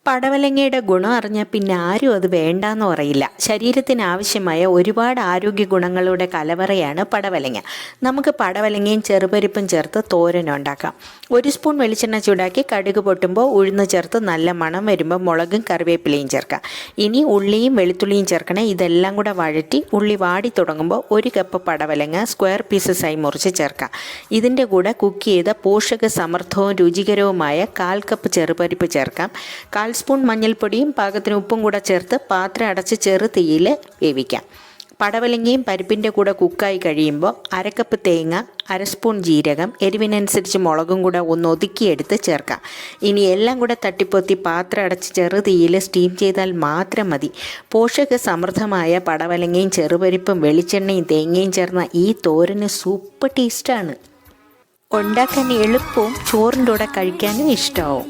പടവലങ്ങയുടെ ഗുണം അറിഞ്ഞാൽ പിന്നെ ആരും അത് വേണ്ടാന്ന് പറയില്ല. ശരീരത്തിന് ആവശ്യമായ ഒരുപാട് ആരോഗ്യ ഗുണങ്ങളുടെ കലവറയാണ് പടവലങ്ങ. നമുക്ക് പടവലങ്ങയും ചെറുപരിപ്പും ചേർത്ത് തോരൻ ഉണ്ടാക്കാം. 1 സ്പൂൺ വെളിച്ചെണ്ണ ചൂടാക്കി കടുക് പൊട്ടുമ്പോൾ ഉഴുന്ന് ചേർത്ത് നല്ല മണം വരുമ്പോൾ മുളകും കറിവേപ്പിലയും ചേർക്കാം. ഇനി ഉള്ളിയും വെളുത്തുള്ളിയും ചേർക്കണം. ഇതെല്ലാം കൂടെ വഴറ്റി ഉള്ളി വാടി തുടങ്ങുമ്പോൾ 1 കപ്പ് പടവലങ്ങ സ്ക്വയർ പീസസായി മുറിച്ച് ചേർക്കാം. ഇതിൻ്റെ കൂടെ കുക്ക് ചെയ്ത പോഷക സമൃദ്ധവും രുചികരവുമായ 1/4 കപ്പ് ചെറുപരിപ്പ് ചേർക്കാം. 1/4 സ്പൂൺ മഞ്ഞൾപ്പൊടിയും പാകത്തിന് ഉപ്പും കൂടെ ചേർത്ത് പാത്രം അടച്ച് ചെറു തീയിൽ വേവിക്കാം. പടവലങ്ങയും പരിപ്പിൻ്റെ കൂടെ കുക്കായി കഴിയുമ്പോൾ 1/2 കപ്പ് തേങ്ങ, 1/2 സ്പൂൺ ജീരകം, എരിവിനനുസരിച്ച് മുളകും കൂടെ ഒന്ന് ഒതുക്കിയെടുത്ത് ചേർക്കാം. ഇനി എല്ലാം കൂടെ തട്ടിപ്പൊത്തി പാത്രം അടച്ച് ചെറു തീയിൽ സ്റ്റീം ചെയ്താൽ മാത്രം മതി. പോഷക സമൃദ്ധമായ പടവലങ്ങയും ചെറുപരിപ്പും വെളിച്ചെണ്ണയും തേങ്ങയും ചേർന്ന ഈ തോരന് സൂപ്പർ ടേസ്റ്റാണ്. ഉണ്ടാക്കാൻ എളുപ്പവും ചോറിൻ്റെ കൂടെ കഴിക്കാനും ഇഷ്ടമാവും.